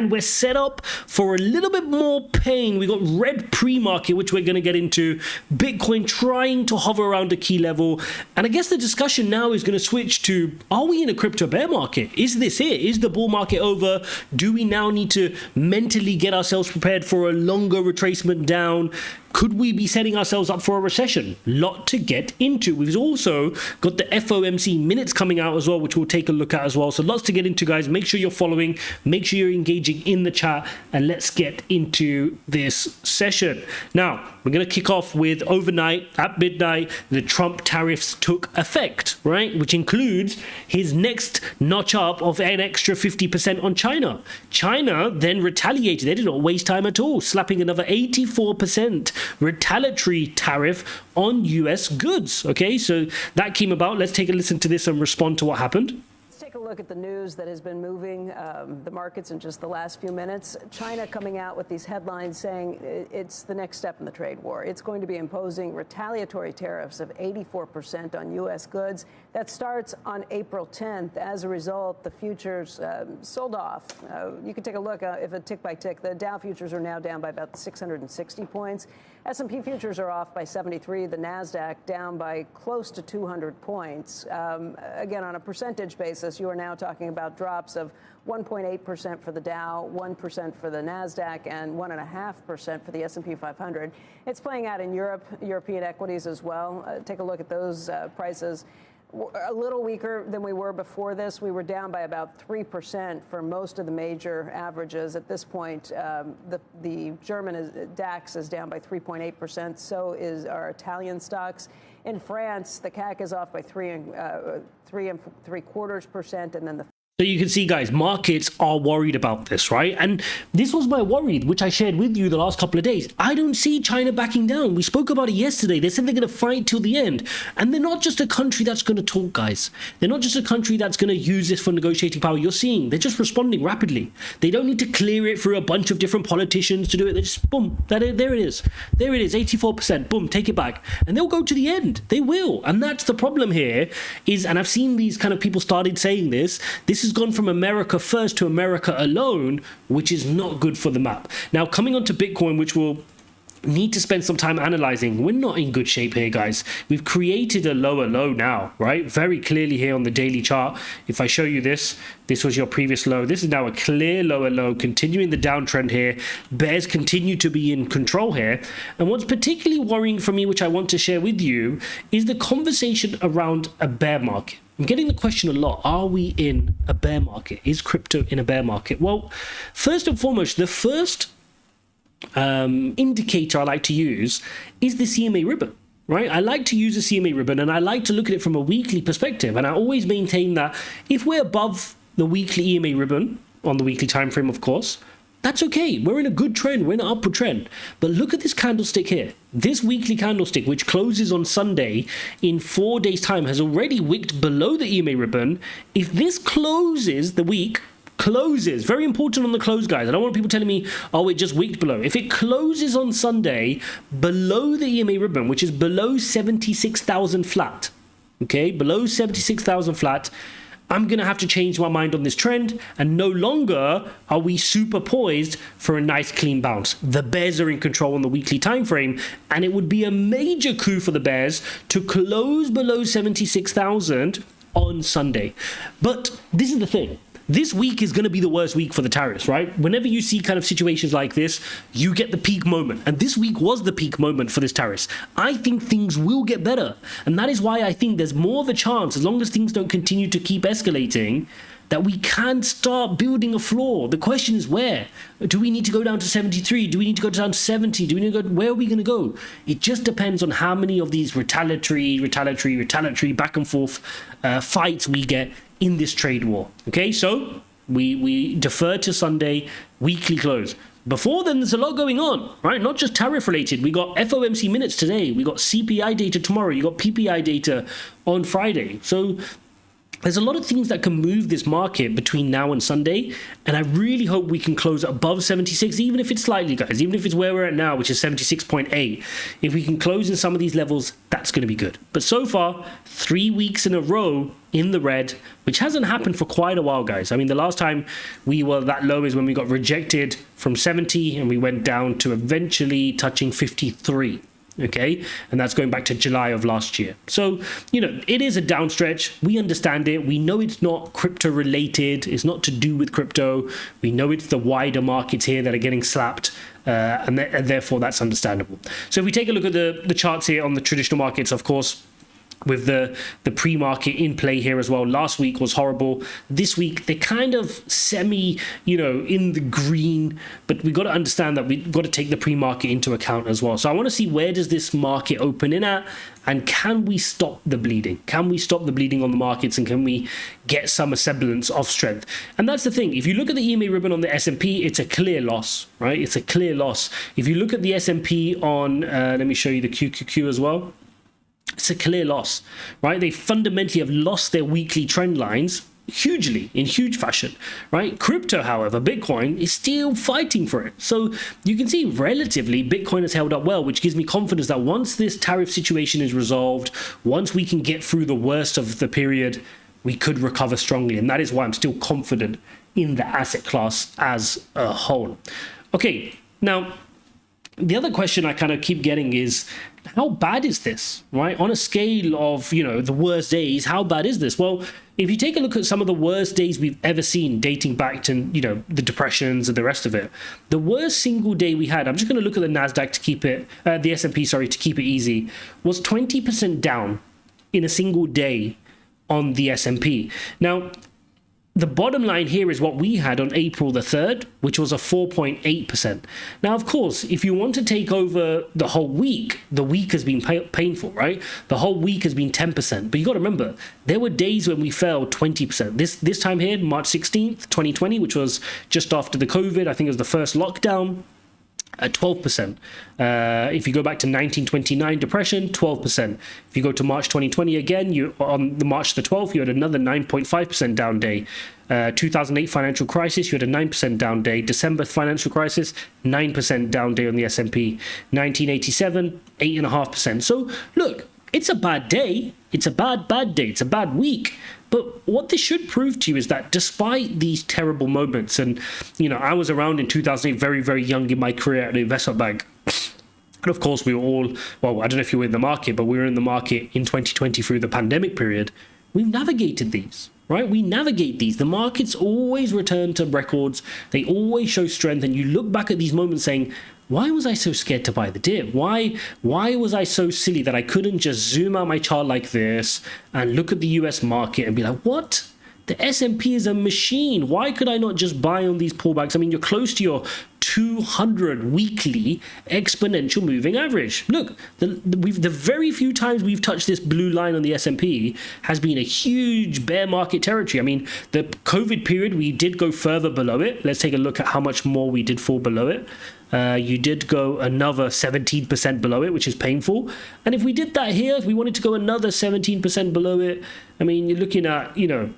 We're set up for a little bit more pain. We got red pre-market, which we're going to get into. Bitcoin trying to hover around a key level. And I guess the discussion now is going to switch to, are we in a crypto bear market? Is this it? Is the bull market over? Do we now need to mentally get ourselves prepared for a longer retracement down? Could we be setting ourselves up for a recession? Lot to get into. We've also got the FOMC minutes coming out as well, which we'll take a look at as well. So lots to get into, guys. Make sure you're following. Make sure you're engaging in the chat. And let's get into this session. Now, we're going to kick off with overnight at midnight, the Trump tariffs took effect, right? Which includes his next notch up of an extra 50% on China. China then retaliated. They did not waste time at all, slapping another 84% retaliatory tariff on US goods. Okay, so that came about. Let's take a listen to this and respond to what happened. Take a look at the news that has been moving the markets in just the last few minutes. China coming out with these headlines saying it's the next step in the trade war. It's going to be imposing retaliatory tariffs of 84% on U.S. goods. That starts on April 10th. As a result, the futures sold off. You can take a look if a tick by tick. The Dow futures are now down by about 660 points. S&P futures are off by 73. The NASDAQ down by close to 200 points. Again, on a percentage basis, you are now talking about drops of 1.8% for the Dow, 1% for the NASDAQ, and 1.5% for the S&P 500. It's playing out in Europe, European equities as well. Take a look at those prices. A little weaker than we were before this. We were down by about 3% for most of the major averages. At this point, the German DAX is down by 3.8%. So is our Italian stocks. In France, the CAC is off by 3.75%, and then the So you can see, guys, markets are worried about this, right? And this was my worry, which I shared with you the last couple of days. I don't see China backing down. We spoke about it yesterday. They said they're going to fight till the end. And they're not just a country that's going to talk, guys. They're not just a country that's going to use this for negotiating power. You're seeing they're just responding rapidly. They don't need to clear it through a bunch of different politicians to do it. They just, boom, there it is. There it is, 84%. Boom, take it back. And they'll go to the end. They will. And that's the problem here is, and I've seen these kind of people started saying this is gone from America first to America alone, which is not good for the map. Now, coming on to Bitcoin, which we'll need to spend some time analyzing, we're not in good shape here, guys. We've created a lower low now, right? Very clearly here on the daily chart. If I show you this was your previous low. This is now a clear lower low, continuing the downtrend here. Bears continue to be in control here. And what's particularly worrying for me, which I want to share with you, is the conversation around a bear market. I'm getting the question a lot. Are we in a bear market? Is crypto in a bear market? Well, first and foremost, the first indicator I like to use is the CMA ribbon, right? I like to use the CMA ribbon, and I like to look at it from a weekly perspective. And I always maintain that if we're above the weekly EMA ribbon, on the weekly time frame, of course, that's okay. We're in a good trend. We're in an upward trend. But look at this candlestick here. This weekly candlestick, which closes on Sunday in 4 days' time, has already wicked below the EMA ribbon. If this closes the week, very important on the close, guys. I don't want people telling me, oh, it just wicked below. If it closes on Sunday below the EMA ribbon, which is below 76,000 flat, okay, below 76,000 flat, I'm going to have to change my mind on this trend, and no longer are we super poised for a nice clean bounce. The bears are in control on the weekly time frame, and it would be a major coup for the bears to close below 76,000 on Sunday. But this is the thing. This week is going to be the worst week for the tariffs, right? Whenever you see kind of situations like this, you get the peak moment. And this week was the peak moment for this tariffs. I think things will get better. And that is why I think there's more of a chance, as long as things don't continue to keep escalating, that we can start building a floor. The question is where? Do we need to go down to 73? Do we need to go down to 70? Do we need to go, where are we going to go? It just depends on how many of these retaliatory back and forth fights we get in this trade war. Okay, so we defer to Sunday weekly close. Before then, there's a lot going on, right? Not just tariff related. We got FOMC minutes today. We got CPI data tomorrow. You got PPI data on Friday. So there's a lot of things that can move this market between now and Sunday, and I really hope we can close above 76, even if it's slightly, guys, even if it's where we're at now, which is 76.8. If we can close in some of these levels, that's going to be good. But so far, 3 weeks in a row in the red, which hasn't happened for quite a while, guys. I mean, the last time we were that low is when we got rejected from 70 and we went down to eventually touching 53. Okay, and that's going back to July of last year. So, you know, it is a downstretch. We understand it. We know it's not crypto related. It's not to do with crypto. We know it's the wider markets here that are getting slapped. And therefore, that's understandable. So if we take a look at the charts here on the traditional markets, of course, with the pre-market in play here as well. Last week was horrible. This week, they're kind of semi, you know, in the green, but we've got to understand that we've got to take the pre-market into account as well. So I want to see, where does this market open in at, and can we stop the bleeding? Can we stop the bleeding on the markets, and can we get some semblance of strength? And that's the thing. If you look at the EMA ribbon on the S&P, it's a clear loss, right? It's a clear loss. If you look at the S&P on, let me show you the QQQ as well. It's a clear loss, right? They fundamentally have lost their weekly trend lines hugely, in huge fashion, right? Crypto, however, Bitcoin is still fighting for it. So you can see relatively Bitcoin has held up well, which gives me confidence that once this tariff situation is resolved, once we can get through the worst of the period, we could recover strongly. And that is why I'm still confident in the asset class as a whole. Okay, now, the other question I kind of keep getting is, how bad is this, right? On a scale of, you know, the worst days, how bad is this? Well, if you take a look at some of the worst days we've ever seen dating back to, you know, the depressions and the rest of it, the worst single day we had, I'm just going to look at the NASDAQ to keep it, the S&P, sorry, to keep it easy, was 20% down in a single day on the S&P. Now, the bottom line here is what we had on April the 3rd, which was a 4.8%. Now, of course, if you want to take over the whole week, the week has been painful, right? The whole week has been 10%. But you got to remember, there were days when we fell 20%. This time here, March 16th, 2020, which was just after the COVID, I think it was the first lockdown, at 12%. If you go back to 1929 depression, 12%. If you go to March 2020 again, you on the March the 12th, you had another 9.5% down day. 2008 financial crisis, you had a 9% down day. December financial crisis, 9% down day on the S&P. 1987, 8.5%. So look, it's a bad day. It's a bad day. It's a bad week. But what this should prove to you is that despite these terrible moments, and, you know, I was around in 2008, very, very young in my career at an investment bank. And of course, we were all, well, I don't know if you were in the market, but we were in the market in 2020 through the pandemic period. We've navigated these, right? We navigate these. The markets always return to records. They always show strength. And you look back at these moments saying, why was I so scared to buy the dip? Why was I so silly that I couldn't just zoom out my chart like this and look at the US market and be like, what? The S&P is a machine. Why could I not just buy on these pullbacks? I mean, you're close to your 200 weekly exponential moving average. Look, the very few times we've touched this blue line on the S&P has been a huge bear market territory. I mean, the COVID period, we did go further below it. Let's take a look at how much more we did fall below it. You did go another 17% below it, which is painful. And if we did that here, if we wanted to go another 17% below it, I mean, you're looking at, you know,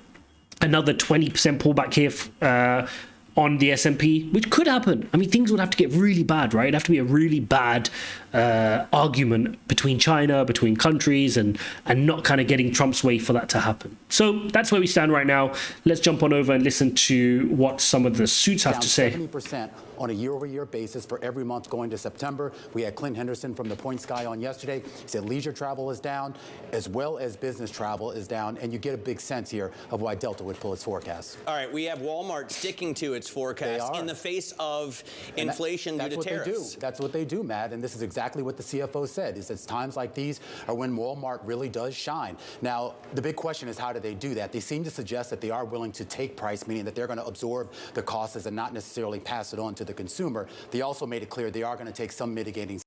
another 20% pullback here on the S&P, which could happen. I mean, things would have to get really bad, right? It'd have to be a really bad argument between China, between countries, and not kind of getting Trump's way for that to happen. So that's where we stand right now. Let's jump on over and listen to what some of the suits have to say. 70% on a year-over-year basis for every month going to September. We had Clint Henderson from the Point Sky on yesterday. He said leisure travel is down, as well as business travel is down, and you get a big sense here of why Delta would pull its forecast. All right, we have Walmart sticking to its forecast in the face of inflation due to tariffs. That's what they do, Matt, and this is exactly what the CFO said. He says times like these are when Walmart really does shine. Now, the big question is, how do they do that? They seem to suggest that they are willing to take price, meaning that they're going to absorb the costs and not necessarily pass it on to the consumer. They also made it clear they are going to take some mitigating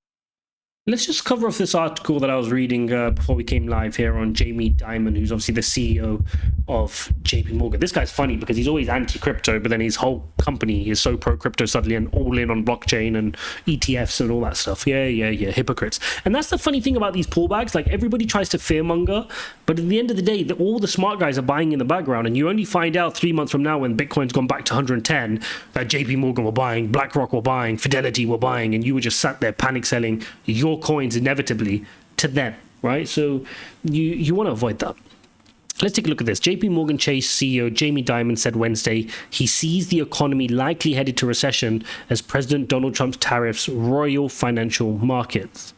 Let's just cover off this article that I was reading before we came live here on Jamie Dimon, who's obviously the CEO of JP Morgan. This guy's funny because he's always anti-crypto, but then his whole company is so pro-crypto suddenly and all in on blockchain and ETFs and all that stuff. Yeah, hypocrites. And that's the funny thing about these pullbacks. Like, everybody tries to fearmonger, but at the end of the day, all the smart guys are buying in the background, and you only find out 3 months from now when Bitcoin's gone back to 110 that JP Morgan were buying, BlackRock were buying, Fidelity were buying, and you were just sat there panic selling your coins inevitably to them, right? So you want to avoid that. Let's take a look at this. JP Morgan Chase CEO Jamie Dimon said Wednesday he sees the economy likely headed to recession as President Donald Trump's tariffs roil financial markets.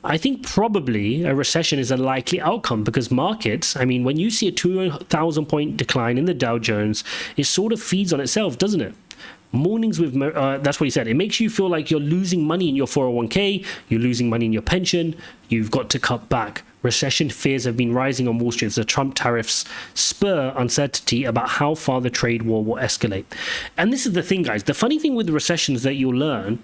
I think probably a recession is a likely outcome because markets, I mean, when you see a 2,000 point decline in the Dow Jones, it sort of feeds on itself, doesn't it? Mornings with, that's what he said. It makes you feel like you're losing money in your 401k, you're losing money in your pension, you've got to cut back. Recession fears have been rising on Wall Street as the Trump tariffs spur uncertainty about how far the trade war will escalate. And this is the thing, guys. The funny thing with recessions that you'll learn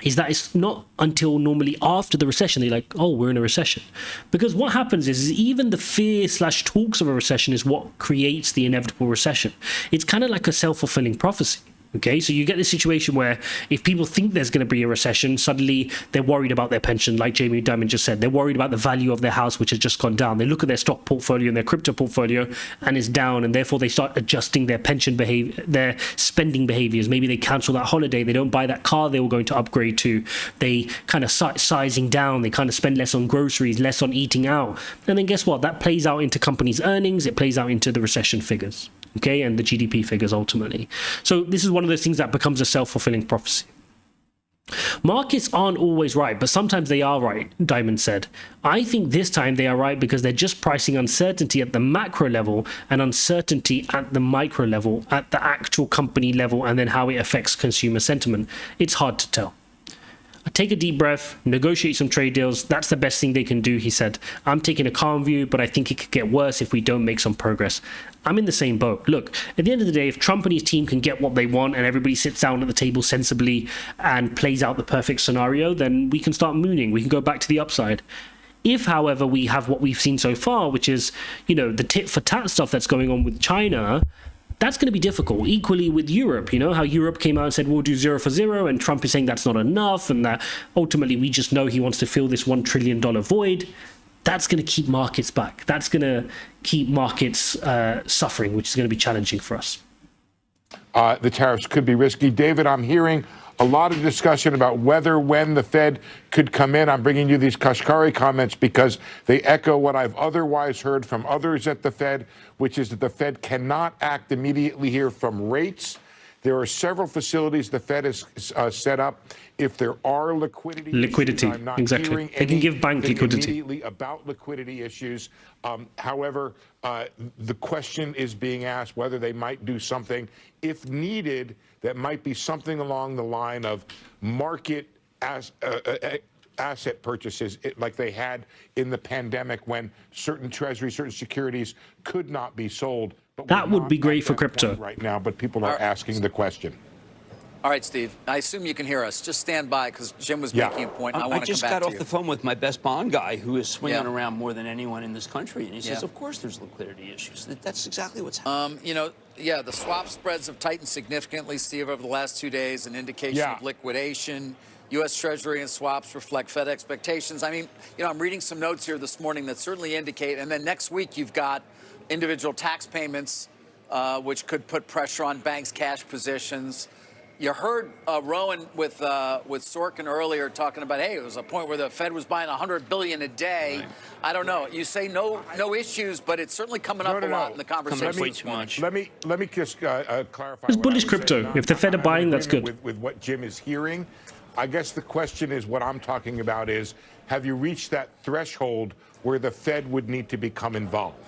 is that it's not until normally after the recession they're like, oh, we're in a recession. Because what happens is even the fear/talks of a recession is what creates the inevitable recession. It's kind of like a self-fulfilling prophecy. Okay, so you get this situation where if people think there's going to be a recession, suddenly they're worried about their pension, like Jamie Dimon just said. They're worried about the value of their house, which has just gone down. They look at their stock portfolio and their crypto portfolio, and it's down, and therefore they start adjusting their pension behavior, their spending behaviors. Maybe they cancel that holiday. They don't buy that car they were going to upgrade to. They kind of start sizing down. They kind of spend less on groceries, less on eating out. And then guess what? That plays out into companies' earnings. It plays out into the recession figures. Okay, and the GDP figures ultimately. So this is one of those things that becomes a self-fulfilling prophecy. Markets aren't always right, but sometimes they are right, Dimon said. I think this time they are right because they're just pricing uncertainty at the macro level and uncertainty at the micro level, at the actual company level, and then how it affects consumer sentiment. It's hard to tell. Take a deep breath, negotiate some trade deals. That's the best thing they can do, he said. I'm taking a calm view, but I think it could get worse if we don't make some progress. I'm in the same boat. Look, at the end of the day, if Trump and his team can get what they want and everybody sits down at the table sensibly and plays out the perfect scenario, then we can start mooning. We can go back to the upside. If, however, we have what we've seen so far, which is, the tit for tat stuff that's going on with China, that's going to be difficult. Equally with Europe, how Europe came out and said, we'll do 0 for 0, and Trump is saying that's not enough, and that ultimately we just know he wants to fill this $1 trillion void. That's going to keep markets back. That's going to keep markets suffering, which is going to be challenging for us. The tariffs could be risky. David, I'm hearing a lot of discussion about whether, when the Fed could come in. I'm bringing you these Kashkari comments because they echo what I've otherwise heard from others at the Fed, which is that the Fed cannot act immediately here from rates. There are several facilities the Fed has set up. If there are liquidity issues, I'm not exactly. They can give bank liquidity immediately about liquidity issues. However, the question is being asked whether they might do something, if needed, that might be something along the line of market asset purchases, like they had in the pandemic when certain treasuries, certain securities could not be sold. But that would be great for crypto right now, but people are asking the question. All right, Steve, I assume you can hear us. Just stand by because Jim was making a point. I just got off the phone with my best bond guy who is swinging around more than anyone in this country. And he says, of course, there's liquidity issues. That's exactly what's happening. The swap spreads have tightened significantly, Steve, over the last 2 days, an indication of liquidation. U.S. Treasury and swaps reflect Fed expectations. I mean, I'm reading some notes here this morning that certainly indicate, and then next week you've got individual tax payments, which could put pressure on banks' cash positions. You heard Rowan with Sorkin earlier talking about, hey, it was a point where the Fed was buying $100 billion a day. Right. I don't know. You say no issues, but it's certainly coming up a lot in the conversation. Way too much. Let me just clarify. It's bullish crypto. If the Fed are buying, that's good. With what Jim is hearing, I guess the question is, what I'm talking about is, have you reached that threshold where the Fed would need to become involved,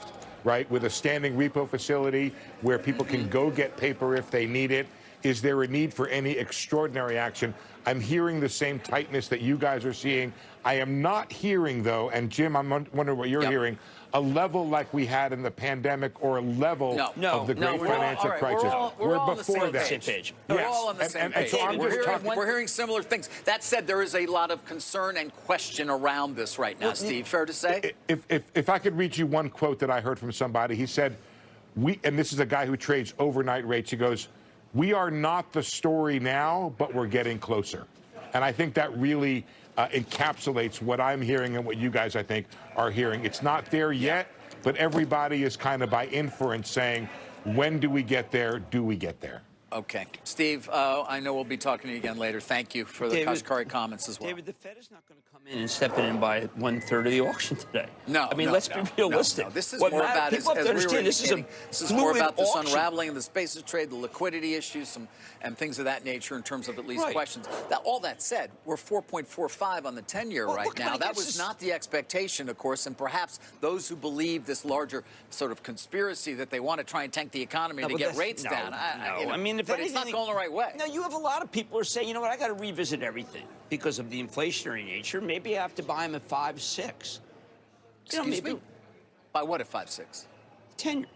right? With a standing repo facility where people can go get paper if they need it. Is there a need for any extraordinary action? I'm hearing the same tightness that you guys are seeing. I am not hearing, though, and Jim, I'm wondering what you're hearing, a level like we had in the pandemic or a level of the great financial crisis. We're all before on the that. same page. Yes. We're all on the same page. So I'm just talking. We're hearing similar things. That said, there is a lot of concern and question around this right now, Steve. Fair to say? If I could read you one quote that I heard from somebody, he said, and this is a guy who trades overnight rates, he goes, "We are not the story now, but we're getting closer." And I think that really encapsulates what I'm hearing and what you guys, I think, are hearing. It's not there yet, but everybody is kind of by inference saying, when do we get there? Do we get there? Okay. Steve, I know we'll be talking to you again later. Thank you for the Kashkari comments as well. David, the Fed is not going to come in and step in by 1/3 of the auction today. No. I mean, let's be realistic. No. This is more about, as we were indicating, this is more about this unraveling of the spaces trade, the liquidity issues, and things of that nature in terms of at least questions. All that said, we're 4.45 on the 10-year right now. That was not the expectation, of course, and perhaps those who believe this larger sort of conspiracy that they want to try and tank the economy to get rates down. I mean, but it's not going the right way. No, you have a lot of people who are saying, you know what, I got to revisit everything because of the inflationary nature. Maybe I have to buy them at 5.6. Excuse me? By what at 5.6? 10.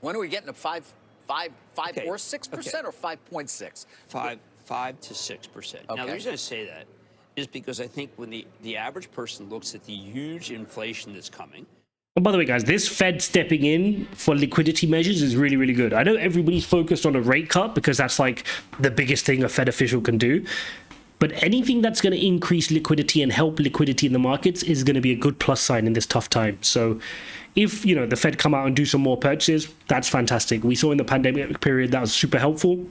When are we getting to 5 or 6% or 5.6? 5 to 6%. Now, the reason I say that is because I think when the average person looks at the huge inflation that's coming. And by the way, guys, this Fed stepping in for liquidity measures is really, really good. I know everybody's focused on a rate cut because that's like the biggest thing a Fed official can do. But anything that's going to increase liquidity and help liquidity in the markets is going to be a good plus sign in this tough time. So if, you know, the Fed come out and do some more purchases, that's fantastic. We saw in the pandemic period that was super helpful.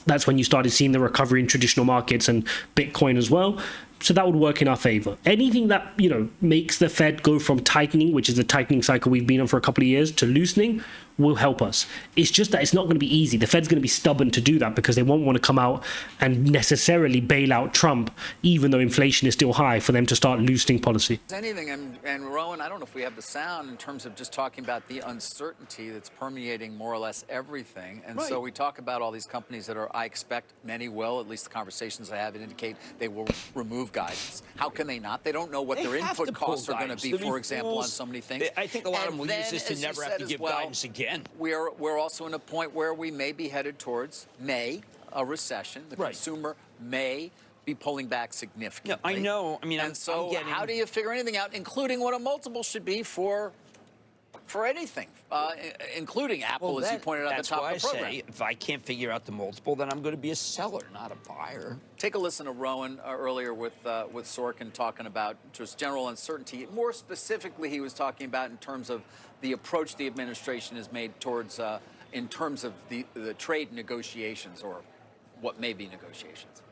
That's when you started seeing the recovery in traditional markets and Bitcoin as well. So that would work in our favor. Anything that, you know, makes the Fed go from tightening, which is a tightening cycle we've been on for a couple of years, to loosening will help us. It's just that it's not going to be easy. The Fed's going to be stubborn to do that because they won't want to come out and necessarily bail out Trump, even though inflation is still high, for them to start loosening policy. Anything, and Rowan, I don't know if we have the sound in terms of just talking about the uncertainty that's permeating more or less everything. And so we talk about all these companies that are, I expect many will, at least the conversations I have indicate they will remove guidance. How can they not? They don't know what their input costs are going to be, for example, on so many things. I think a lot of them will use this to never have to give guidance again. We're also in a point where we may be headed towards a recession. The consumer may be pulling back significantly. I know. I mean, and so how do you figure anything out, including what a multiple should be for anything, including Apple, as you pointed out at the top of the program? That's why I say, if I can't figure out the multiple, then I'm going to be a seller, not a buyer. Take a listen to Rowan earlier with Sorkin talking about just general uncertainty. More specifically, he was talking about in terms of the approach the administration has made towards, in terms of the trade negotiations, or what may be negotiations.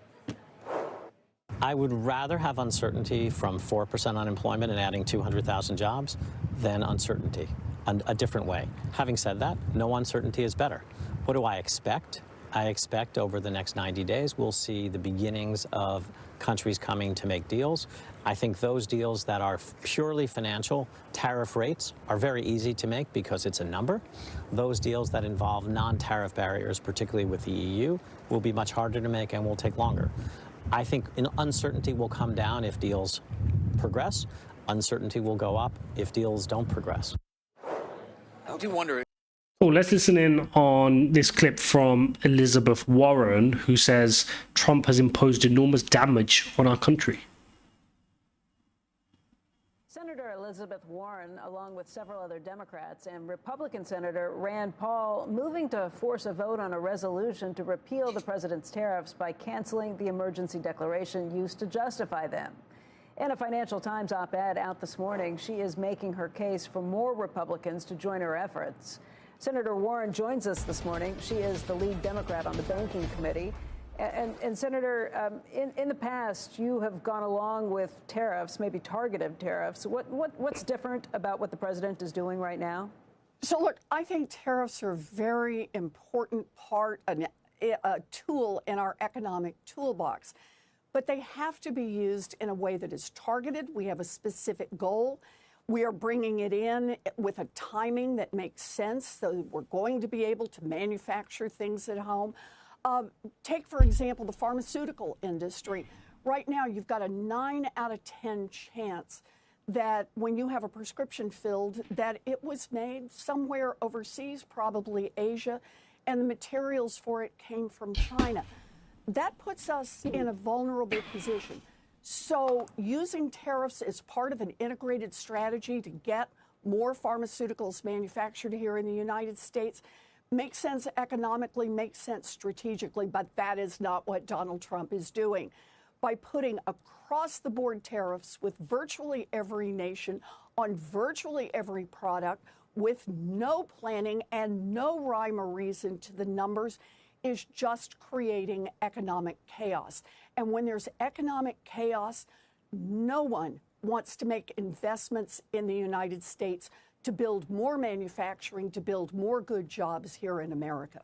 I would rather have uncertainty from 4% unemployment and adding 200,000 jobs than uncertainty, a different way. Having said that, no uncertainty is better. What do I expect? I expect over the next 90 days, we'll see the beginnings of countries coming to make deals. I think those deals that are purely financial, tariff rates, are very easy to make because it's a number. Those deals that involve non-tariff barriers, particularly with the EU, will be much harder to make and will take longer. I think uncertainty will come down if deals progress. Uncertainty will go up if deals don't progress. I do wonder. Oh, let's listen in on this clip from Elizabeth Warren, who says Trump has imposed enormous damage on our country. Senator Elizabeth Warren, along with several other Democrats, and Republican Senator Rand Paul, moving to force a vote on a resolution to repeal the president's tariffs by canceling the emergency declaration used to justify them. In a Financial Times op-ed out this morning, she is making her case for more Republicans to join her efforts. Senator Warren joins us this morning. She is the lead Democrat on the Banking Committee. And Senator, in the past, you have gone along with tariffs, maybe targeted tariffs. What's different about what the president is doing right now? So, look, I think tariffs are a very important part, a tool in our economic toolbox. But they have to be used in a way that is targeted. We have a specific goal. We are bringing it in with a timing that makes sense, so we're going to be able to manufacture things at home. Take, for example, the pharmaceutical industry. Right now, you've got a 9 out of 10 chance that when you have a prescription filled, that it was made somewhere overseas, probably Asia, and the materials for it came from China. That puts us in a vulnerable position. So using tariffs as part of an integrated strategy to get more pharmaceuticals manufactured here in the United States makes sense economically, makes sense strategically, but that is not what Donald Trump is doing. By putting across-the-board tariffs with virtually every nation on virtually every product with no planning and no rhyme or reason to the numbers is just creating economic chaos. And when there's economic chaos, no one wants to make investments in the United States to build more manufacturing, to build more good jobs here in America.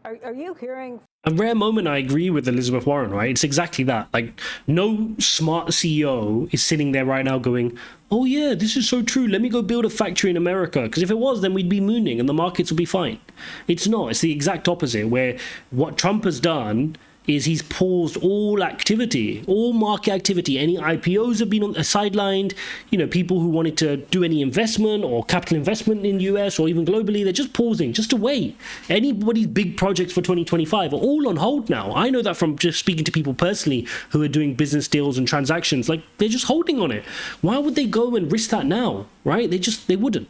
Are you hearing? A rare moment I agree with Elizabeth Warren, right? It's exactly that. Like, no smart CEO is sitting there right now going, oh yeah, this is so true. Let me go build a factory in America. Because if it was, then we'd be mooning and the markets would be fine. It's not. It's the exact opposite, where what Trump has done is he's paused all activity, all market activity. Any IPOs have been sidelined. You know, people who wanted to do any investment or capital investment in the US or even globally, they're just pausing just to wait. Anybody's big projects for 2025 are all on hold now. I know that from just speaking to people personally who are doing business deals and transactions. Like, they're just holding on it. Why would they go and risk that now, right? They wouldn't.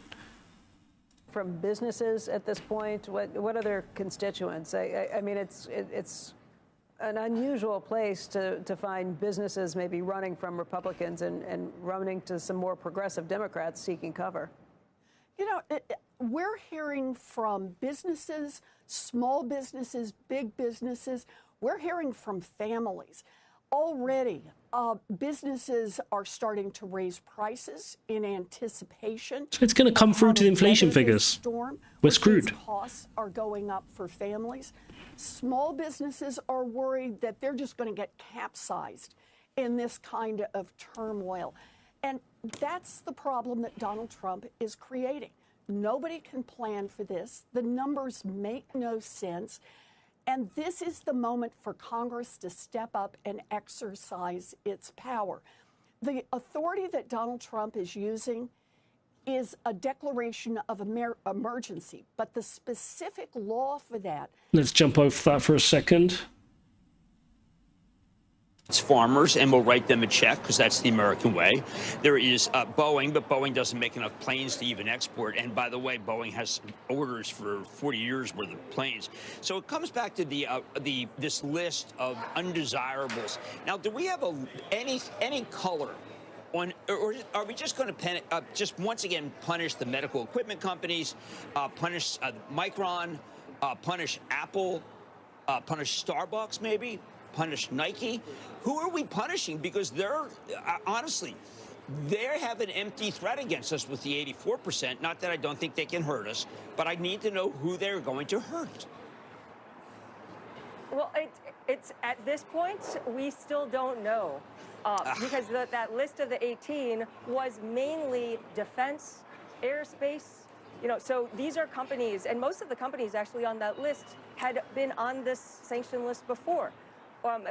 From businesses at this point, what are their constituents? I mean, it's an unusual place to find businesses maybe running from Republicans and running to some more progressive Democrats seeking cover. You know, we're hearing from businesses, small businesses, big businesses. We're hearing from families. Already, businesses are starting to raise prices in anticipation. So it's going to come through to the inflation figures. We're screwed. Costs are going up for families. Small businesses are worried that they're just going to get capsized in this kind of turmoil. And that's the problem that Donald Trump is creating. Nobody can plan for this. The numbers make no sense. And this is the moment for Congress to step up and exercise its power. The authority that Donald Trump is using is a declaration of emergency, but the specific law for that... Let's jump over that for a second. It's farmers, and we'll write them a check because that's the American way. There is Boeing, but Boeing doesn't make enough planes to even export. And by the way, Boeing has orders for 40 years worth of planes. So it comes back to this list of undesirables. Now, do we have any color on, or are we just going to just once again punish the medical equipment companies, punish Micron, punish Apple, punish Starbucks maybe? Punish Nike? Who are we punishing? Because they're, honestly, they have an empty threat against us with the 84%. Not that I don't think they can hurt us, but I need to know who they're going to hurt. Well, it's at this point, we still don't know. Because that list of the 18 was mainly defense, aerospace. You know, so these are companies, and most of the companies actually on that list had been on this sanction list before.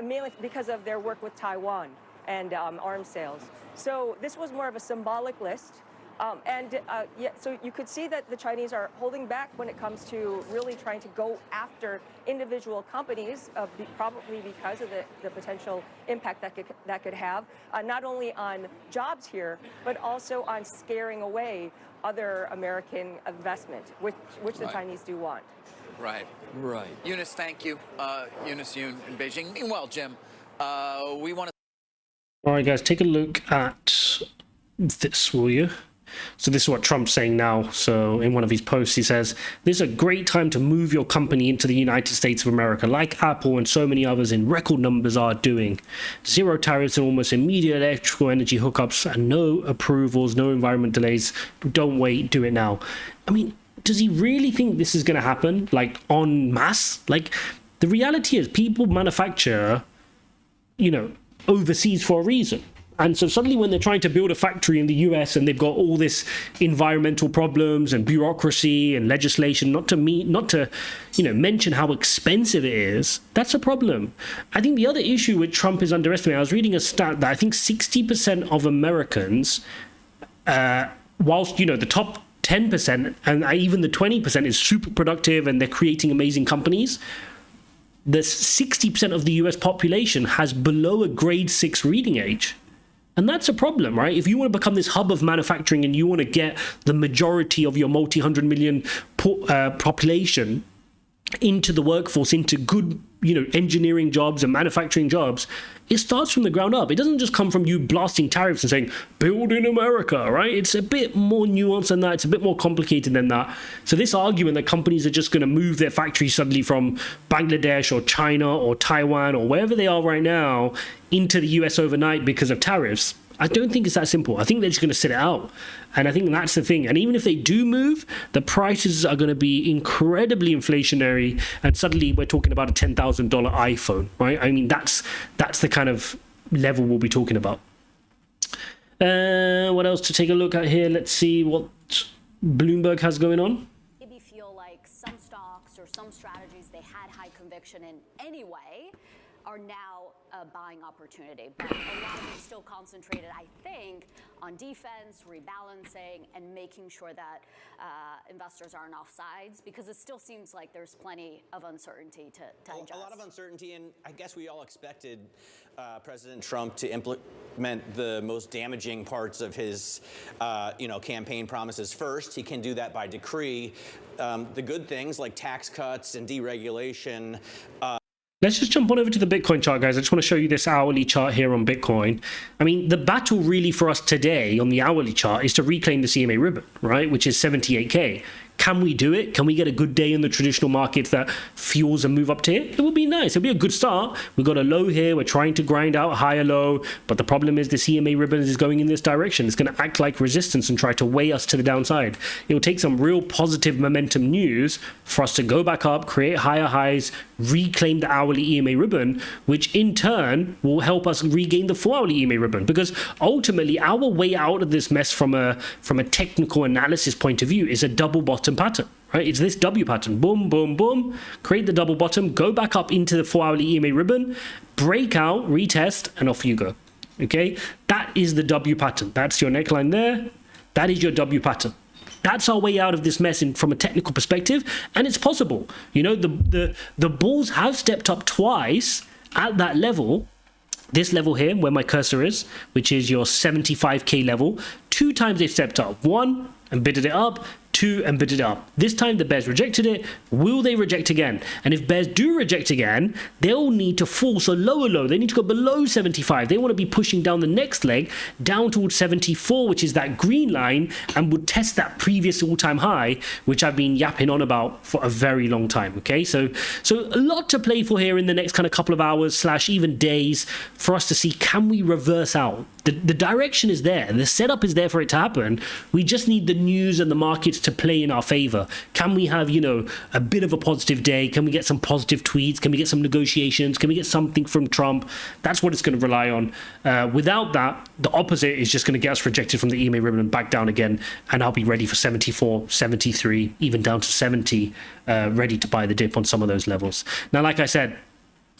Mainly because of their work with Taiwan and arms sales. So this was more of a symbolic list. Yeah, so you could see that the Chinese are holding back when it comes to really trying to go after individual companies, probably because of the potential impact that could have, not only on jobs here, but also on scaring away other American investment, which the Chinese do want. Right. Eunice, thank you. Eunice Yoon in Beijing. Meanwhile, Jim, we want to... All right, guys, take a look at this, will you? So this is what Trump's saying now. So in one of his posts, he says, this is a great time to move your company into the United States of America, like Apple and so many others in record numbers are doing. Zero tariffs and almost immediate electrical energy hookups and no approvals, no environment delays. Don't wait, do it now. I mean, does he really think this is going to happen, like, en masse? Like, the reality is people manufacture, you know, overseas for a reason. And so suddenly when they're trying to build a factory in the US and they've got all this environmental problems and bureaucracy and legislation, not to mention how expensive it is, that's a problem. I think the other issue with Trump is underestimated. I was reading a stat that I think 60% of Americans, whilst, the top 10% and even the 20% is super productive and they're creating amazing companies, the 60% of the US population has below a grade 6 reading age. And that's a problem, right? If you want to become this hub of manufacturing and you want to get the majority of your multi-hundred million population into the workforce, into good, engineering jobs and manufacturing jobs, it starts from the ground up. It doesn't just come from you blasting tariffs and saying, build in America, right? It's a bit more nuanced than that. It's a bit more complicated than that. So this argument that companies are just going to move their factories suddenly from Bangladesh or China or Taiwan or wherever they are right now into the US overnight because of tariffs, I don't think it's that simple. I think they're just going to sit it out. And I think that's the thing. And even if they do move, the prices are going to be incredibly inflationary. And suddenly we're talking about a $10,000 iPhone, right? I mean, that's the kind of level we'll be talking about. What else to take a look at here? Let's see what Bloomberg has going on. Maybe feel like some stocks or some strategies they had high conviction in anyway are now a buying opportunity. But a lot of it's still concentrated, I think, on defense, rebalancing, and making sure that investors aren't off sides, because it still seems like there's plenty of uncertainty to digest. A lot of uncertainty, and I guess we all expected President Trump to implement the most damaging parts of his campaign promises first. He can do that by decree. The good things like tax cuts and deregulation. Let's just jump on over to the Bitcoin chart, guys. I just want to show you this hourly chart here on Bitcoin. I mean, the battle really for us today on the hourly chart is to reclaim the CMA ribbon, right? Which is 78K. Can we do it? Can we get a good day in the traditional markets that fuels a move up to here? It would be nice. It'll be a good start. We've got a low here. We're trying to grind out a higher low. But the problem is the CMA ribbon is going in this direction. It's going to act like resistance and try to weigh us to the downside. It will take some real positive momentum news for us to go back up, create higher highs, reclaim the hourly EMA ribbon, which in turn will help us regain the 4-hourly EMA ribbon. Because ultimately, our way out of this mess from a technical analysis point of view is a double bottom pattern, right? It's this W pattern. Boom, boom, boom. Create the double bottom, go back up into the 4-hourly EMA ribbon, break out, retest, and off you go. Okay? That is the W pattern. That's your neckline there. That is your W pattern. That's our way out of this mess from a technical perspective, and it's possible. The bulls have stepped up twice at that level. This level here, where my cursor is, which is your 75K level, 2 times they've stepped up. 1 and bidded it up, 2 and bidded it up. This time the bears rejected it. Will they reject again? And if bears do reject again, they'll need to fall. So lower low, they need to go below 75. They want to be pushing down the next leg down towards 74, which is that green line, and would test that previous all-time high, which I've been yapping on about for a very long time. Okay, so a lot to play for here in the next kind of couple of hours / even days for us to see, can we reverse out? The direction is there. The setup is there for it to happen. We just need the news and the markets to play in our favor. Can we have, a bit of a positive day? Can we get some positive tweets? Can we get some negotiations? Can we get something from Trump? That's what it's going to rely on. Without that, the opposite is just going to get us rejected from the EMA ribbon and back down again. And I'll be ready for 74, 73, even down to 70, ready to buy the dip on some of those levels. Now, like I said,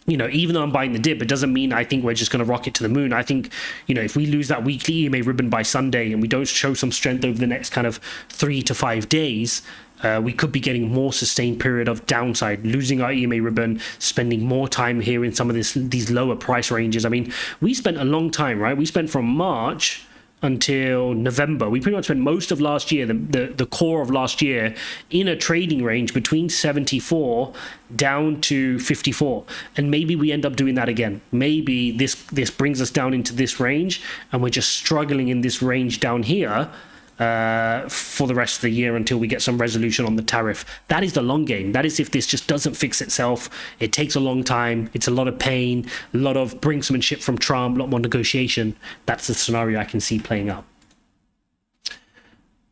even though I'm buying the dip, it doesn't mean I think we're just going to rocket to the moon. I think, if we lose that weekly EMA ribbon by Sunday and we don't show some strength over the next kind of 3 to 5 days, we could be getting a more sustained period of downside, losing our EMA ribbon, spending more time here in some of these lower price ranges. I mean, we spent a long time, right? We spent from March until November. We pretty much spent most of last year, the core of last year, in a trading range between 74 down to 54. And maybe we end up doing that again. Maybe this brings us down into this range and we're just struggling in this range down here for the rest of the year until we get some resolution on the tariff. That is the long game. That is if this just doesn't fix itself. It takes a long time. It's a lot of pain, a lot of brinksmanship from Trump, a lot more negotiation. That's the scenario I can see playing out.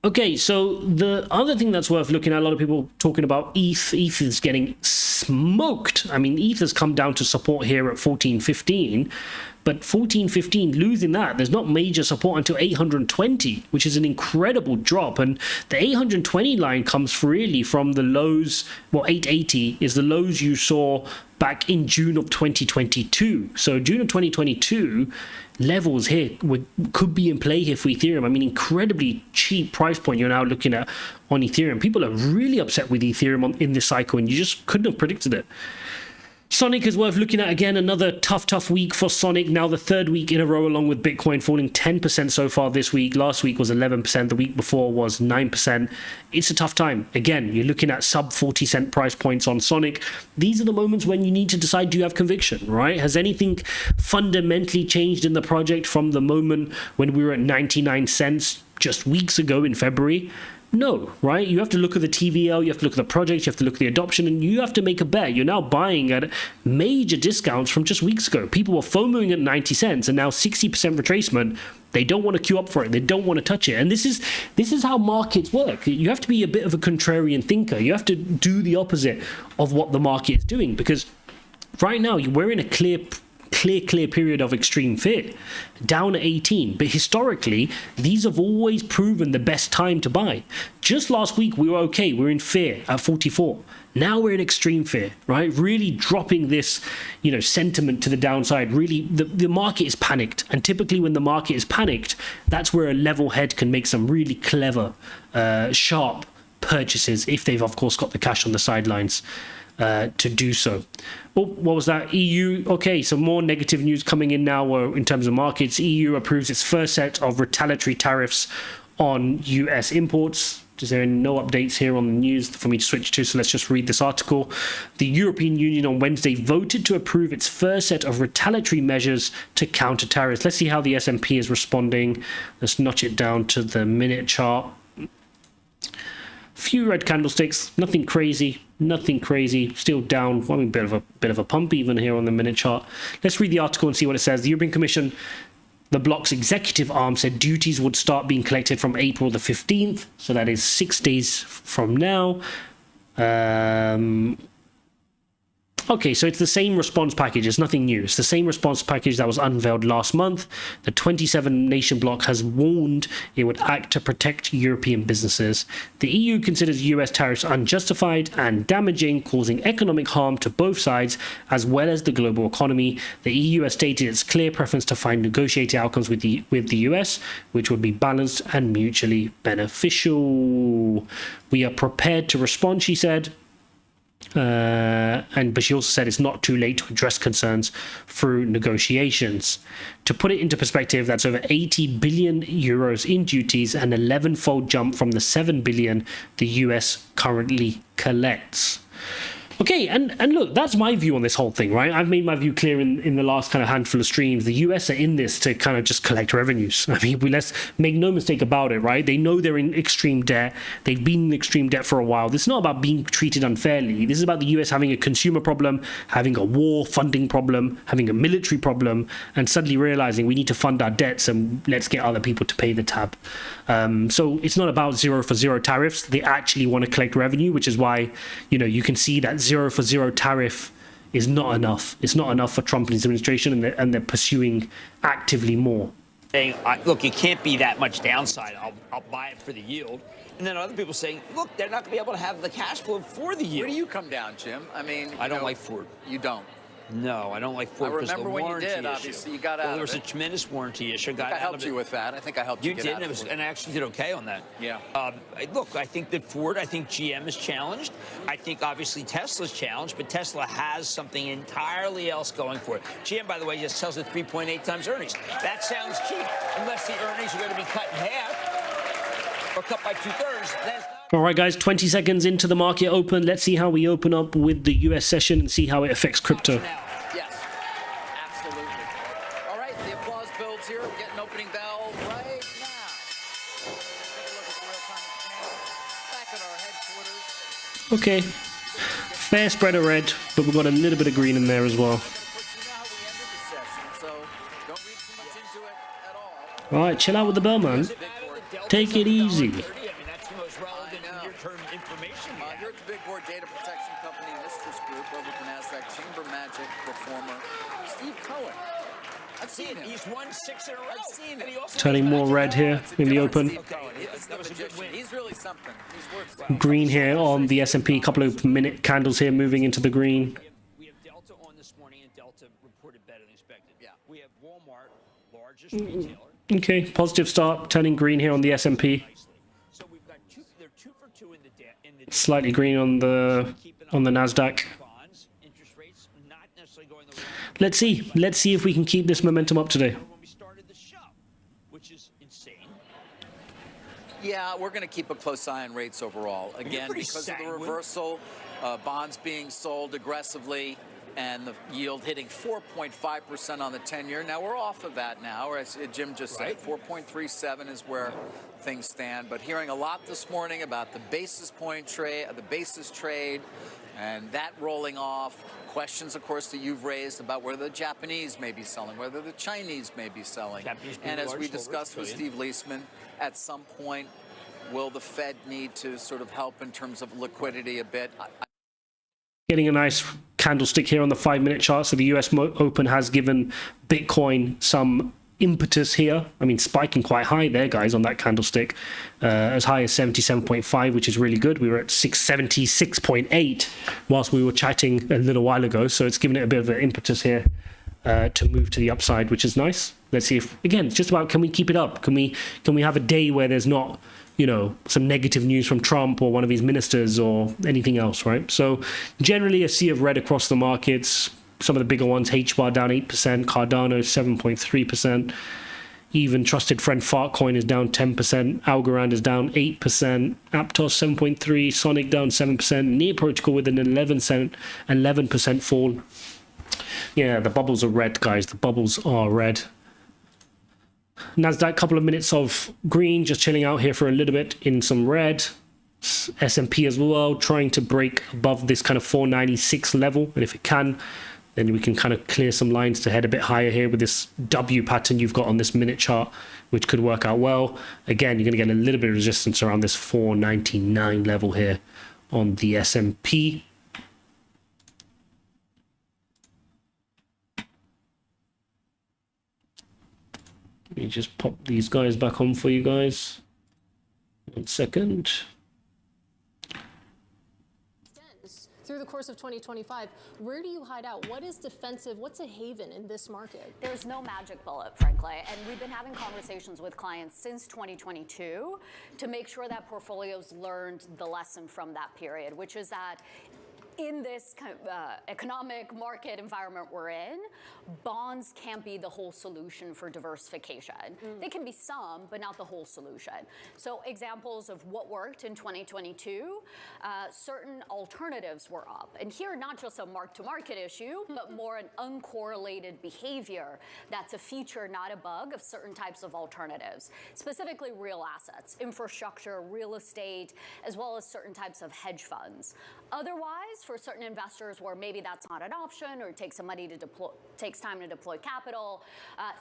Okay, so the other thing that's worth looking at, a lot of people talking about ETH. ETH is getting smoked. I mean, ETH has come down to support here at 1415, but 1415, losing that, there's not major support until 820, which is an incredible drop. And the 820 line comes really from the lows, well, 880 is the lows you saw back in June of 2022. So June of 2022, levels here could be in play here for Ethereum. I mean, incredibly cheap price point you're now looking at on Ethereum. People are really upset with Ethereum in this cycle, and you just couldn't have predicted it. Sonic is worth looking at. Again, another tough week for Sonic. Now the third week in a row, along with Bitcoin falling 10% so far this week. Last week was 11%. The week before was 9%. It's a tough time. Again, you're looking at sub 40-cent price points on Sonic. These are the moments when you need to decide, do you have conviction, right? Has anything fundamentally changed in the project from the moment when we were at 99 cents just weeks ago in February? No, right? You have to look at the TVL, you have to look at the project, you have to look at the adoption, and you have to make a bet. You're now buying at major discounts from just weeks ago. People were FOMOing at 90 cents, and now 60% retracement. They don't want to queue up for it. They don't want to touch it. And this is how markets work. You have to be a bit of a contrarian thinker. You have to do the opposite of what the market is doing, because right now we're in a clear period of extreme fear, down at 18. But historically, these have always proven the best time to buy. Just last week, we were okay. We're in fear at 44. Now we're in extreme fear, right? Really dropping this, sentiment to the downside. Really, the market is panicked. And typically when the market is panicked, that's where a level head can make some really clever, sharp purchases, if they've, of course, got the cash on the sidelines to do so. Oh, what was that? EU. Okay, so more negative news coming in now in terms of markets. EU approves its first set of retaliatory tariffs on US imports. There are no updates here on the news for me to switch to, so let's just read this article. The European Union on Wednesday voted to approve its first set of retaliatory measures to counter tariffs. Let's see how the S&P is responding. Let's notch it down to the minute chart. Few red candlesticks, nothing crazy, still down. I mean, bit of a pump even here on the minute chart. Let's read the article and see what it says. The European Commission, the bloc's executive arm, said duties would start being collected from April the 15th, so that is 6 days from now. Okay, so it's the same response package. It's nothing new. It's the same response package that was unveiled last month. The 27-nation bloc has warned it would act to protect European businesses. The EU considers US tariffs unjustified and damaging, causing economic harm to both sides, as well as the global economy. The EU has stated its clear preference to find negotiated outcomes with the US, which would be balanced and mutually beneficial. We are prepared to respond, she said. But she also said it's not too late to address concerns through negotiations. To put it into perspective, that's over 80 billion euros in duties, an 11-fold jump from the 7 billion the US currently collects. Okay, and look, that's my view on this whole thing, right? I've made my view clear in the last kind of handful of streams. The US are in this to kind of just collect revenues. I mean, let's make no mistake about it, right? They know they're in extreme debt. They've been in extreme debt for a while. This is not about being treated unfairly. This is about the US having a consumer problem, having a war funding problem, having a military problem, and suddenly realizing we need to fund our debts and let's get other people to pay the tab. So it's not about zero for zero tariffs. They actually want to collect revenue, which is why, you can see that zero for zero tariff is not enough. It's not enough for Trump and his administration, and they're pursuing actively more. Saying, look, it can't be that much downside. I'll buy it for the yield. And then other people saying, look, they're not going to be able to have the cash flow for the yield. Where do you come down, Jim? I mean, I don't like Ford. You don't? No, I don't like Ford because of the warranty issue. I remember when you did, obviously, you got out of it. There was a tremendous warranty issue. I helped you with that. I think I helped you get out of it. You did, and I actually did okay on that. Yeah. Look, I think that Ford, I think GM is challenged. I think, obviously, Tesla's challenged, but Tesla has something entirely else going for it. GM, by the way, just sells at 3.8 times earnings. That sounds cheap, unless the earnings are going to be cut in half or cut by 2/3. That's not. All right, guys, 20 seconds into the market open. Let's see how we open up with the US session and see how it affects crypto. Yes, absolutely. All right, the applause builds here. We're getting opening bell right now. Take a look at the real-time exchange. Back at our headquarters. Okay. Fair spread of red, but we've got a little bit of green in there as well. All right, chill out with the bell, man. Take it easy. Steve Cohen. I've seen him. He's won 6 in a row. I've seen him. And he also Turning more red here in the open. Steve Cohen. That was a good win. He's really something. He's worth something. Green here on the S&P. A couple of minute candles here moving into the green. We have Delta on this morning, and Delta reported better than expected. Yeah. We have Walmart, largest retailer. Okay, positive start. Turning green here on the S&P. So we've got they're 2 for 2 in the Slightly green on the Nasdaq. bonds. Interest rates not necessarily going the way Let's see. Let's see if we can keep this momentum up today. when we started the show, which is insane. Yeah, we're going to keep a close eye on rates overall. Again, pretty because of the sanguine. reversal, bonds being sold aggressively, and the yield hitting 4.5% on the 10-year. Now, we're off of that now, as Jim just said. 4.37 is where things stand. But hearing a lot this morning about the basis trade, and that rolling off. Questions, of course, that you've raised about whether the Japanese may be selling, whether the Chinese may be selling. And as we discussed with Steve Leisman, at some point, will the Fed need to sort of help in terms of liquidity a bit? Getting a nice candlestick here on the 5-minute chart. So the US Open has given Bitcoin some impetus here. I mean, spiking quite high there, guys, on that candlestick. As high as 77.5, which is really good. We were at 676.8 whilst we were chatting a little while ago. So it's given it a bit of an impetus here to move to the upside, which is nice. Let's see if, again, it's just about, can we keep it up? Can we have a day where there's not, you know, some negative news from Trump or one of his ministers or anything else, right? So generally a sea of red across the markets. Some of the bigger ones, HBAR down 8%, Cardano 7.3%, even trusted friend Fartcoin is down 10%, Algorand is down 8%, Aptos 7.3%, Sonic down 7%, Near Protocol with an 11% fall. Yeah, the bubbles are red, guys. The bubbles are red. Nasdaq, couple of minutes of green, just chilling out here for a little bit in some red. S&P as well, trying to break above this kind of 496 level, and if it can, then we can kind of clear some lines to head a bit higher here with this W pattern you've got on this minute chart, which could work out well. Again, you're going to get a little bit of resistance around this 499 level here on the S&P. Let me just pop these guys back on for you guys. 1 second. Through the course of 2025, where do you hide out? What is defensive? What's a haven in this market? There's no magic bullet, frankly, and we've been having conversations with clients since 2022 to make sure that portfolios learned the lesson from that period, which is that in this kind of economic market environment we're in, bonds can't be the whole solution for diversification. They can be some, but not the whole solution. So examples of what worked in 2022, certain alternatives were up. And here, not just a mark-to-market issue, but more an uncorrelated behavior that's a feature, not a bug, of certain types of alternatives, specifically real assets, infrastructure, real estate, as well as certain types of hedge funds. Otherwise, for certain investors where maybe that's not an option or it takes some money to deploy, takes time to deploy capital,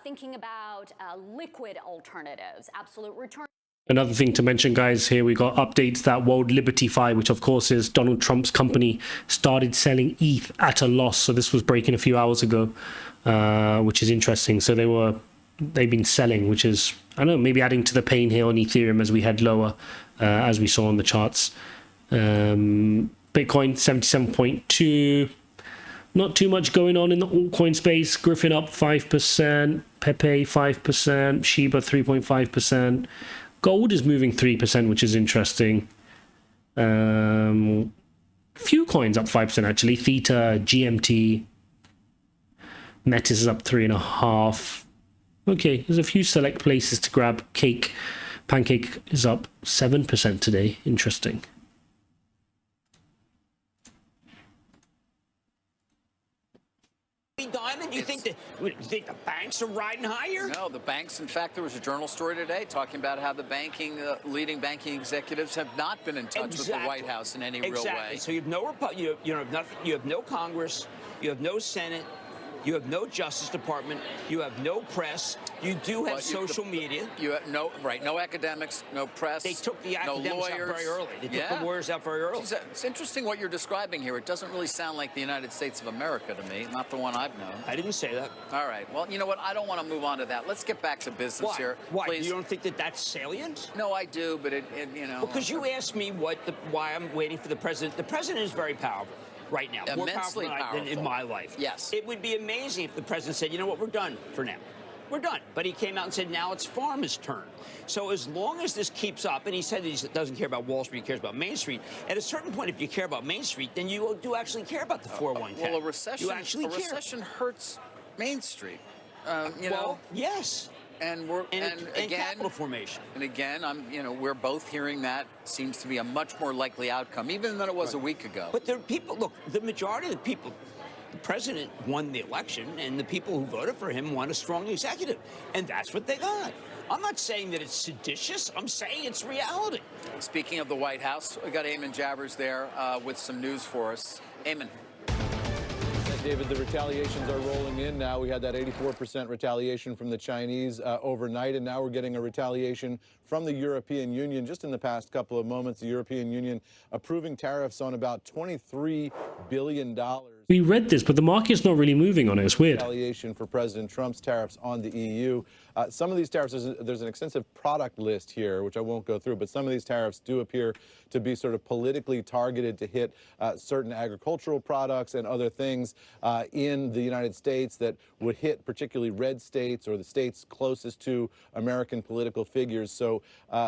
thinking about liquid alternatives, absolute return. Another thing to mention, guys, here we got updates that World Liberty Fi, which of course is Donald Trump's company, started selling ETH at a loss. So this was breaking a few hours ago, which is interesting. So they've been selling, which is, I don't know, maybe adding to the pain here on Ethereum as we head lower, as we saw on the charts. Bitcoin 77.2. Not too much going on in the altcoin space. Griffin up 5%, Pepe 5%, Shiba 3.5%. Gold is moving 3%, which is interesting. Few coins up 5% actually. Theta, GMT, Metis is up 3.5%. Okay, there's a few select places to grab. Pancake is up 7% today. Interesting. Diamond, you think the banks are riding higher? No, the banks. In fact, there was a journal story today talking about how the leading banking executives have not been in touch with the White House in any real way. So you have no you have no Congress, you have no Senate, You have no Justice Department. You have no press. You do have social media. You have no academics, no press. They took the academics no lawyers. out very early. They took the lawyers out very early. It's interesting what you're describing here. It doesn't really sound like the United States of America to me, not the one I've known. I didn't say that. All right. Well, you know what? I don't want to move on to that. Let's get back to business here. Why? Please. You don't think that that's salient? No, I do, but you know. Because you asked me why I'm waiting for the president. The president is very powerful right now. Immensely more powerful than in my life. Yes. It would be amazing if the president said, you know what, we're done for now. We're done. But he came out and said, now it's Pharma's turn. So as long as this keeps up, and he said that he doesn't care about Wall Street, he cares about Main Street. At a certain point, if you care about Main Street, then you do actually care about the 401k. Well, a recession recession hurts Main Street. You well, know? Yes. And again, capital formation. And again, we're both hearing that seems to be a much more likely outcome, even than it was a week ago. But there are people. Look, the majority of the people. The president won the election, and the people who voted for him want a strong executive, and that's what they got. I'm not saying that it's seditious. I'm saying it's reality. Speaking of the White House, we got Eamon Javers there with some news for us. Eamon. David, the retaliations are rolling in now. We had that 84% retaliation from the Chinese overnight, and now we're getting a retaliation from the European Union. Just in the past couple of moments, the European Union approving tariffs on about $23 billion. We read this, but the market's not really moving on it. It's weird. Retaliation for President Trump's tariffs on the EU. Some of these tariffs, there's an extensive product list here, which I won't go through, but some of these tariffs do appear to be sort of politically targeted to hit certain agricultural products and other things in the United States that would hit particularly red states or the states closest to American political figures. So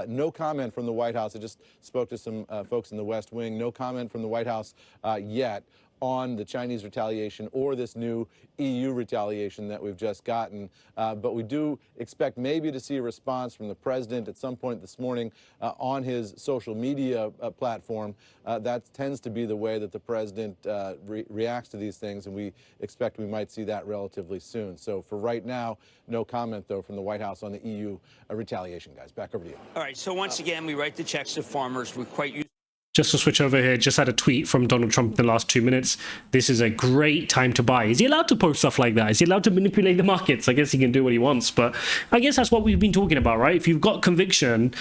no comment from the White House. I just spoke to some folks in the West Wing. No comment from the White House yet on the Chinese retaliation or this new EU retaliation that we've just gotten. But we do expect maybe to see a response from the president at some point this morning on his social media platform. That tends to be the way that the president reacts to these things, and we expect we might see that relatively soon. So for right now, no comment, though, from the White House on the EU retaliation, guys. Back over to you. All right, so once again, we write the checks to farmers. We're quite used. Just to switch over here, just had a tweet from Donald Trump in the last 2 minutes. This is a great time to buy. Is he allowed to post stuff like that? Is he allowed to manipulate the markets? I guess he can do what he wants, but I guess that's what we've been talking about, right? If you've got conviction,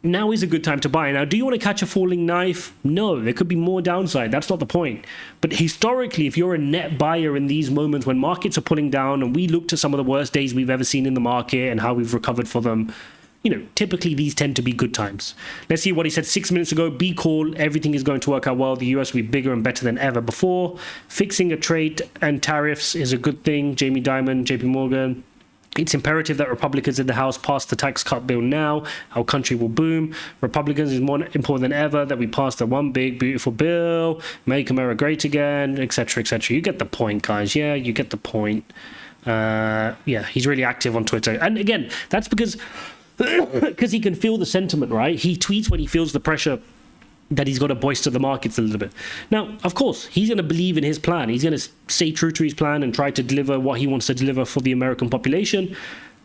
now is a good time to buy. Now, do you want to catch a falling knife? No, there could be more downside. That's not the point. But historically, if you're a net buyer in these moments when markets are pulling down, and we looked at some of the worst days we've ever seen in the market and how we've recovered for them, you know, typically these tend to be good times. Let's see what he said 6 minutes ago. Be cool. Everything is going to work out well. The US will be bigger and better than ever before. Fixing a trade and tariffs is a good thing. Jamie Dimon, JP Morgan. It's imperative that Republicans in the House pass the tax cut bill now. Our country will boom. Republicans is more important than ever that we pass the one big, beautiful bill. Make America great again, etc., etc. You get the point, guys. Yeah, you get the point. Yeah, he's really active on Twitter. And again, that's because he can feel the sentiment, right? He tweets when he feels the pressure that he's got to bolster the markets a little bit. Now, of course, he's going to believe in his plan. He's going to stay true to his plan and try to deliver what he wants to deliver for the American population.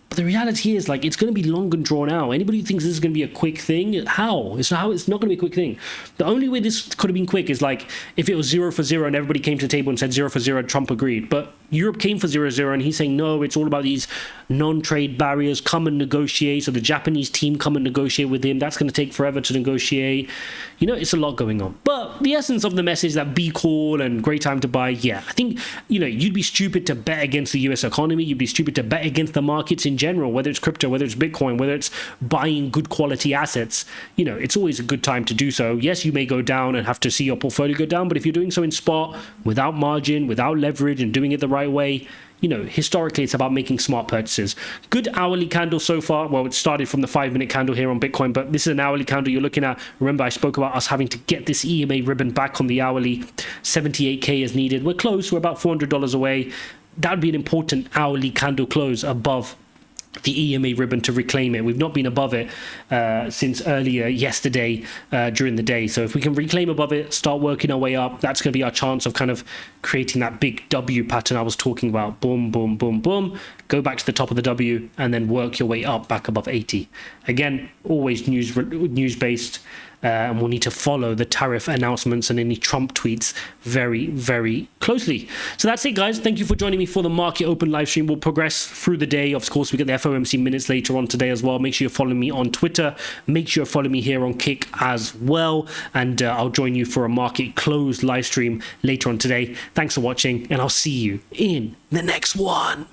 But the reality is, like, it's going to be long and drawn out. Anybody who thinks this is going to be a quick thing, how? It's not going to be a quick thing. The only way this could have been quick is, like, if it was 0 for 0 and everybody came to the table and said 0 for 0, Trump agreed. But Europe came for 0-0, and he's saying, no, it's all about these non-trade barriers. Come and negotiate. So the Japanese team come and negotiate with him. That's going to take forever to negotiate. You know, it's a lot going on. But the essence of the message that be cool and great time to buy, yeah. I think, you know, you'd be stupid to bet against the US economy. You'd be stupid to bet against the markets in general, whether it's crypto, whether it's Bitcoin, whether it's buying good quality assets. You know, it's always a good time to do so. Yes, you may go down and have to see your portfolio go down, but if you're doing so in spot, without margin, without leverage, and doing it the right way, you know, historically, it's about making smart purchases. Good hourly candle so far. Well, it started from the 5-minute candle here on Bitcoin, but this is an hourly candle you're looking at. Remember, I spoke about us having to get this EMA ribbon back on the hourly. 78K is needed. We're close. We're about $400 away. That would be an important hourly candle close above the EMA ribbon to reclaim it. We've not been above it since earlier yesterday during the day. So if we can reclaim above it, start working our way up, that's going to be our chance of kind of creating that big W pattern I was talking about. Boom, boom, boom, boom. Go back to the top of the W and then work your way up back above 80. Again, always news-based. and we'll need to follow the tariff announcements and any Trump tweets very, very closely. So that's it, guys. Thank you for joining me for the Market Open live stream. We'll progress through the day. Of course, we get the FOMC minutes later on today as well. Make sure you're following me on Twitter. Make sure you follow me here on Kick as well. And I'll join you for a market close live stream later on today. Thanks for watching, and I'll see you in the next one.